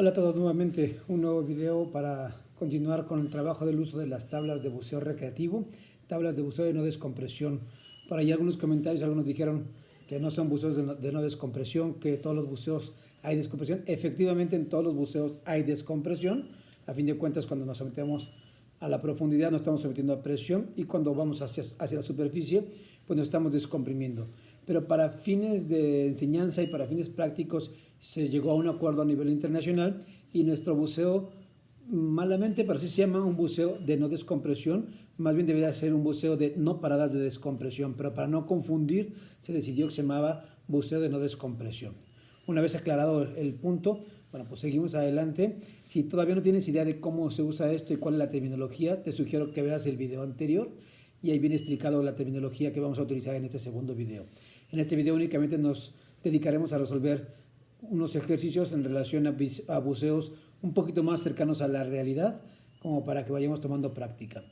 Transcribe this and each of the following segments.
Hola a todos, nuevamente un nuevo video para continuar con el trabajo del uso de las tablas de buceo recreativo, tablas de buceo de no descompresión. Por ahí algunos comentarios, algunos dijeron que no son buceos de no descompresión, que todos los buceos hay descompresión. Efectivamente, en todos los buceos hay descompresión. A fin de cuentas, cuando nos sometemos a la profundidad nos estamos sometiendo a presión, y cuando vamos hacia la superficie pues nos estamos descomprimiendo. Pero para fines de enseñanza y para fines prácticos se llegó a un acuerdo a nivel internacional, y nuestro buceo, malamente, pero sí se llama un buceo de no descompresión. Más bien debería ser un buceo de no paradas de descompresión, pero para no confundir se decidió que se llamaba buceo de no descompresión. Una vez aclarado el punto, bueno, pues seguimos adelante. Si todavía no tienes idea de cómo se usa esto y cuál es la terminología, te sugiero que veas el video anterior, y ahí viene explicado la terminología que vamos a utilizar en este segundo video. En este video únicamente nos dedicaremos a resolver unos ejercicios en relación a buceos un poquito más cercanos a la realidad, como para que vayamos tomando práctica.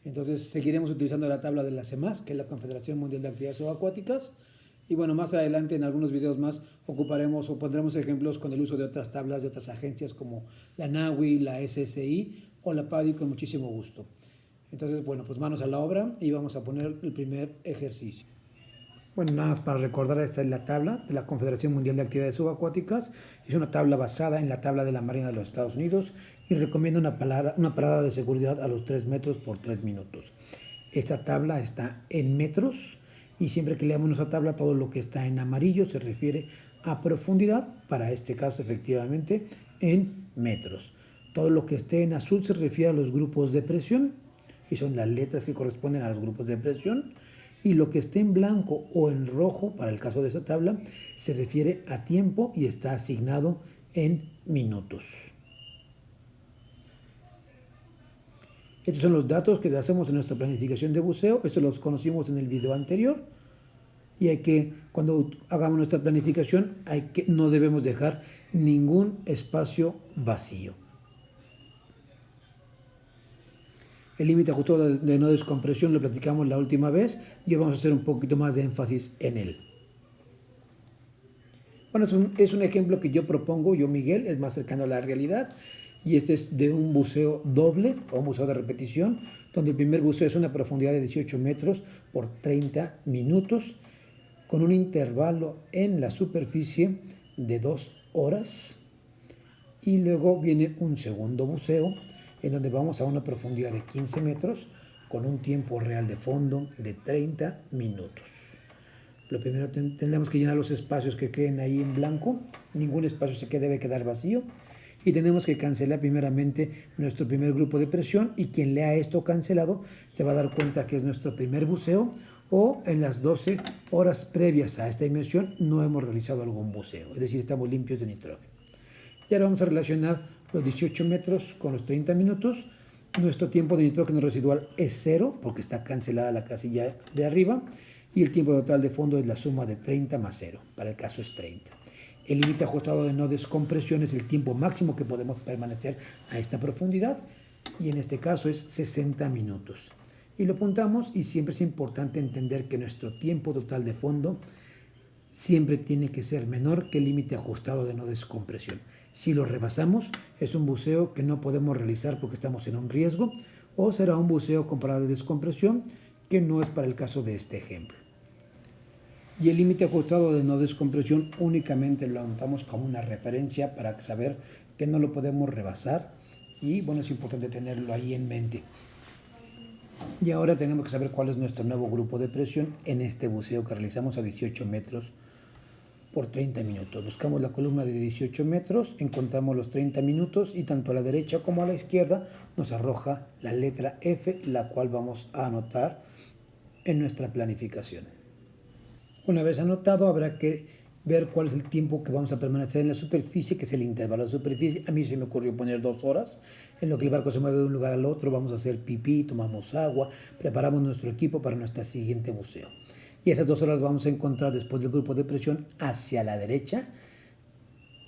Entonces seguiremos utilizando la tabla de la CEMAS, que es la Confederación Mundial de Actividades Subacuáticas. Y bueno, más adelante en algunos videos más ocuparemos o pondremos ejemplos con el uso de otras tablas de otras agencias como la NAWI, la SSI o la PADI, con muchísimo gusto. Entonces, bueno, pues manos a la obra y vamos a poner el primer ejercicio. Bueno, nada más para recordar, esta es la tabla de la Confederación Mundial de Actividades Subacuáticas. Es una tabla basada en la tabla de la Marina de los Estados Unidos y recomienda una parada de seguridad a los 3 metros por 3 minutos. Esta tabla está en metros, y siempre que leamos nuestra tabla, todo lo que está en amarillo se refiere a profundidad, para este caso efectivamente en metros. Todo lo que esté en azul se refiere a los grupos de presión, y son las letras que corresponden a los grupos de presión. Y lo que esté en blanco o en rojo, para el caso de esta tabla, se refiere a tiempo y está asignado en minutos. Estos son los datos que hacemos en nuestra planificación de buceo. Estos los conocimos en el video anterior. Y cuando hagamos nuestra planificación, no debemos dejar ningún espacio vacío. El límite ajustado de no descompresión lo platicamos la última vez, y vamos a hacer un poquito más de énfasis en él. Bueno, es un ejemplo que yo propongo, yo Miguel, es más cercano a la realidad, y este es de un buceo doble o un buceo de repetición, donde el primer buceo es una profundidad de 18 metros por 30 minutos, con un intervalo en la superficie de 2 horas, y luego viene un segundo buceo en donde vamos a una profundidad de 15 metros con un tiempo real de fondo de 30 minutos. Lo primero, tenemos que llenar los espacios que queden ahí en blanco. Ningún espacio debe quedar vacío. Y tenemos que cancelar primeramente nuestro primer grupo de presión, y quien lea esto cancelado se va a dar cuenta que es nuestro primer buceo, o en las 12 horas previas a esta inmersión no hemos realizado algún buceo, es decir, estamos limpios de nitrógeno. Y ahora vamos a relacionar los 18 metros con los 30 minutos. Nuestro tiempo de nitrógeno residual es 0, porque está cancelada la casilla de arriba, y el tiempo total de fondo es la suma de 30 más 0, para el caso es 30. El límite ajustado de no descompresión es el tiempo máximo que podemos permanecer a esta profundidad, y en este caso es 60 minutos. Y lo apuntamos, y siempre es importante entender que nuestro tiempo total de fondo siempre tiene que ser menor que el límite ajustado de no descompresión. Si lo rebasamos, es un buceo que no podemos realizar porque estamos en un riesgo, o será un buceo con parada de descompresión, que no es para el caso de este ejemplo. Y el límite ajustado de no descompresión únicamente lo anotamos como una referencia para saber que no lo podemos rebasar, y bueno, es importante tenerlo ahí en mente. Y ahora tenemos que saber cuál es nuestro nuevo grupo de presión en este buceo que realizamos a 18 metros por 30 minutos. Buscamos la columna de 18 metros, encontramos los 30 minutos, y tanto a la derecha como a la izquierda nos arroja la letra F, la cual vamos a anotar en nuestra planificación. Una vez anotado, habrá que ver cuál es el tiempo que vamos a permanecer en la superficie, que es el intervalo de superficie. A mí se me ocurrió poner 2 horas, en lo que el barco se mueve de un lugar al otro. Vamos a hacer pipí, tomamos agua, preparamos nuestro equipo para nuestro siguiente buceo. Y esas 2 horas vamos a encontrar después del grupo de presión hacia la derecha,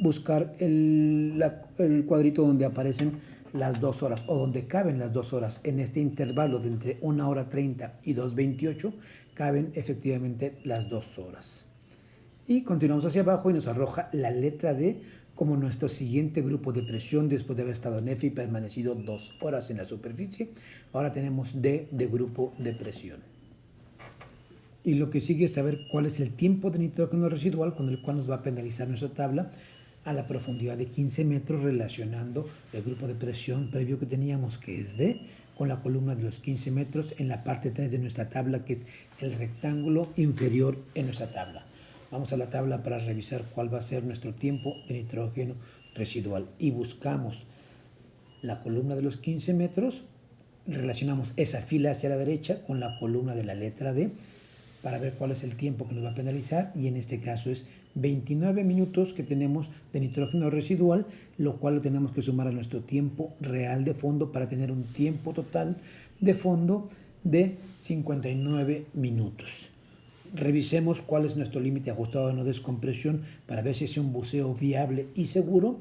buscar el cuadrito donde aparecen las 2 horas, o donde caben las 2 horas. En este intervalo de entre 1 hora 30 y 2:28 caben efectivamente las 2 horas. Y continuamos hacia abajo y nos arroja la letra D como nuestro siguiente grupo de presión después de haber estado en F y permanecido 2 horas en la superficie. Ahora tenemos D de grupo de presión. Y lo que sigue es saber cuál es el tiempo de nitrógeno residual con el cual nos va a penalizar nuestra tabla a la profundidad de 15 metros, relacionando el grupo de presión previo que teníamos, que es D, con la columna de los 15 metros en la parte 3 de nuestra tabla, que es el rectángulo inferior en nuestra tabla. Vamos a la tabla para revisar cuál va a ser nuestro tiempo de nitrógeno residual y buscamos la columna de los 15 metros, relacionamos esa fila hacia la derecha con la columna de la letra D para ver cuál es el tiempo que nos va a penalizar, y en este caso es 29 minutos que tenemos de nitrógeno residual, lo cual lo tenemos que sumar a nuestro tiempo real de fondo para tener un tiempo total de fondo de 59 minutos. Revisemos cuál es nuestro límite ajustado de no descompresión para ver si es un buceo viable y seguro.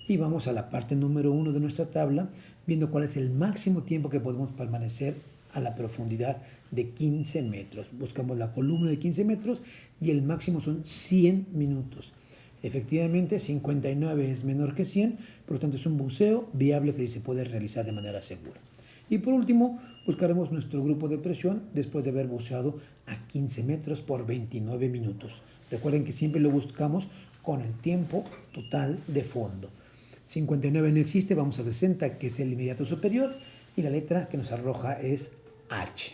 Y vamos a la parte número 1 de nuestra tabla, viendo cuál es el máximo tiempo que podemos permanecer a la profundidad de 15 metros. Buscamos la columna de 15 metros y el máximo son 100 minutos. Efectivamente, 59 es menor que 100, por lo tanto es un buceo viable que se puede realizar de manera segura. Y por último, buscaremos nuestro grupo de presión después de haber buceado a 15 metros por 29 minutos. Recuerden que siempre lo buscamos con el tiempo total de fondo. 59 no existe, vamos a 60, que es el inmediato superior, y la letra que nos arroja es H.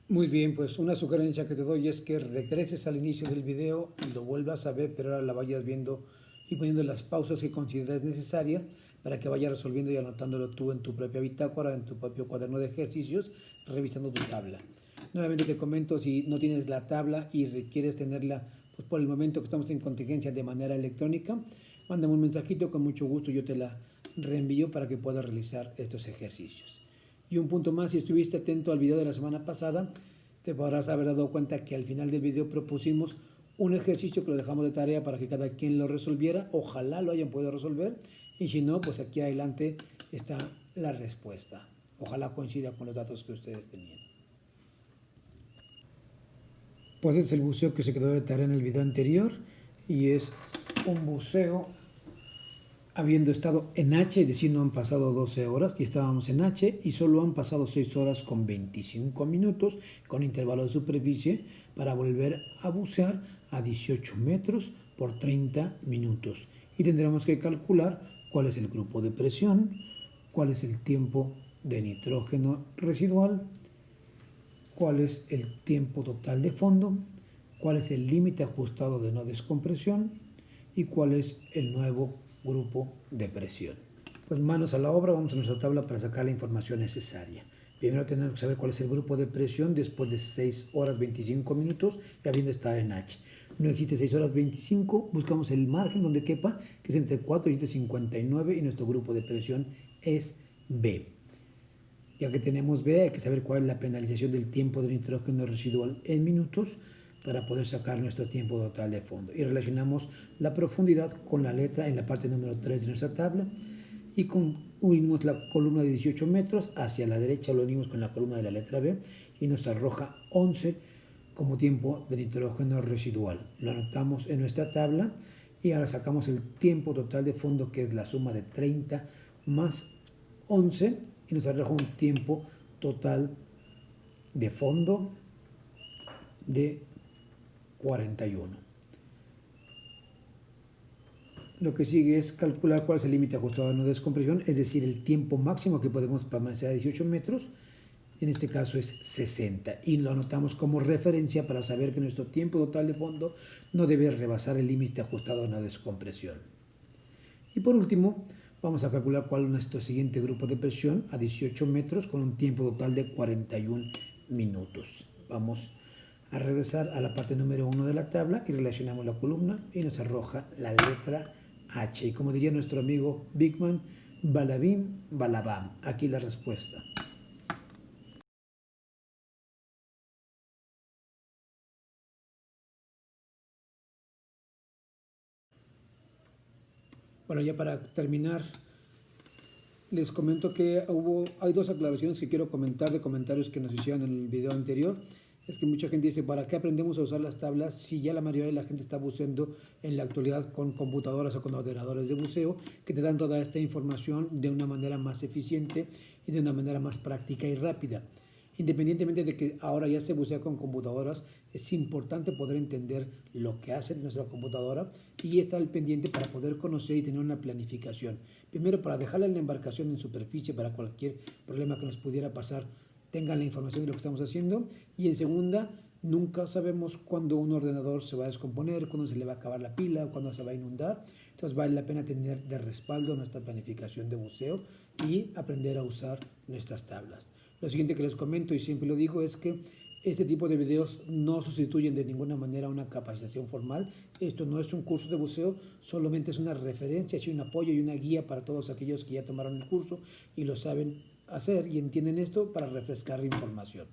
Muy bien, pues una sugerencia que te doy es que regreses al inicio del video y lo vuelvas a ver, pero ahora la vayas viendo y poniendo las pausas que consideras necesarias para que vayas resolviendo y anotándolo tú en tu propia bitácora, en tu propio cuaderno de ejercicios, revisando tu tabla. Nuevamente te comento, si no tienes la tabla y requieres tenerla, pues por el momento que estamos en contingencia, de manera electrónica, mándame un mensajito, con mucho gusto yo te la reenvío para que puedas realizar estos ejercicios. Y un punto más, si estuviste atento al video de la semana pasada, te podrás haber dado cuenta que al final del video propusimos un ejercicio que lo dejamos de tarea para que cada quien lo resolviera. Ojalá lo hayan podido resolver, y si no, pues aquí adelante está la respuesta. Ojalá coincida con los datos que ustedes tenían. Pues es el buceo que se quedó de tarea en el video anterior, y es un buceo habiendo estado en H, es decir, no han pasado 12 horas y estábamos en H, y solo han pasado 6 horas con 25 minutos con intervalo de superficie para volver a bucear a 18 metros por 30 minutos. Y tendremos que calcular cuál es el grupo de presión, cuál es el tiempo de nitrógeno residual, cuál es el tiempo total de fondo, cuál es el límite ajustado de no descompresión y cuál es el nuevo grupo de presión. Pues manos a la obra, vamos a nuestra tabla para sacar la información necesaria. Primero tenemos que saber cuál es el grupo de presión después de 6 horas 25 minutos y habiendo estado en H. No existe 6 horas 25, buscamos el margen donde quepa, que es entre 4 y 159, y nuestro grupo de presión es B. Ya que tenemos B, hay que saber cuál es la penalización del tiempo de nitrógeno residual en minutos para poder sacar nuestro tiempo total de fondo. Y relacionamos la profundidad con la letra en la parte número 3 de nuestra tabla, y unimos la columna de 18 metros hacia la derecha, lo unimos con la columna de la letra B y nos arroja 11 como tiempo de nitrógeno residual. Lo anotamos en nuestra tabla y ahora sacamos el tiempo total de fondo, que es la suma de 30 más 11, y nos arroja un tiempo total de fondo de 41. Lo que sigue es calcular cuál es el límite ajustado de no descompresión, es decir, el tiempo máximo que podemos permanecer a 18 metros, en este caso es 60, y lo anotamos como referencia para saber que nuestro tiempo total de fondo no debe rebasar el límite ajustado de no descompresión. Y por último, vamos a calcular cuál es nuestro siguiente grupo de presión a 18 metros con un tiempo total de 41 minutos. Vamos a regresar a la parte número 1 de la tabla y relacionamos la columna y nos arroja la letra H. Y como diría nuestro amigo Bigman, balabim, balabam. Aquí la respuesta. Bueno, ya para terminar, les comento que hay dos aclaraciones que quiero comentar de comentarios que nos hicieron en el video anterior. es que mucha gente dice, ¿para qué aprendemos a usar las tablas si ya la mayoría de la gente está buceando en la actualidad con computadoras o con ordenadores de buceo que te dan toda esta información de una manera más eficiente y de una manera más práctica y rápida? Independientemente de que ahora ya se bucea con computadoras, es importante poder entender lo que hace nuestra computadora y estar al pendiente para poder conocer y tener una planificación. Primero, para dejarla en la embarcación en superficie para cualquier problema que nos pudiera pasar, tengan la información de lo que estamos haciendo. Y en segunda, nunca sabemos cuándo un ordenador se va a descomponer, cuándo se le va a acabar la pila, cuándo se va a inundar. Entonces vale la pena tener de respaldo nuestra planificación de buceo y aprender a usar nuestras tablas. Lo siguiente que les comento, y siempre lo digo, es que este tipo de videos no sustituyen de ninguna manera una capacitación formal. Esto no es un curso de buceo, solamente es una referencia, es un apoyo y una guía para todos aquellos que ya tomaron el curso y lo saben hacer y entienden esto para refrescar la información.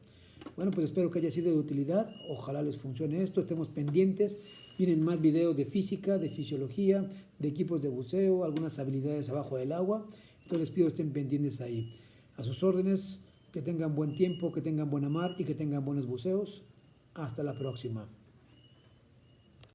Bueno, pues espero que haya sido de utilidad, ojalá les funcione esto, estemos pendientes, vienen más videos de física, de fisiología, de equipos de buceo, algunas habilidades abajo del agua, entonces les pido que estén pendientes ahí. A sus órdenes, que tengan buen tiempo, que tengan buena mar y que tengan buenos buceos. Hasta la próxima.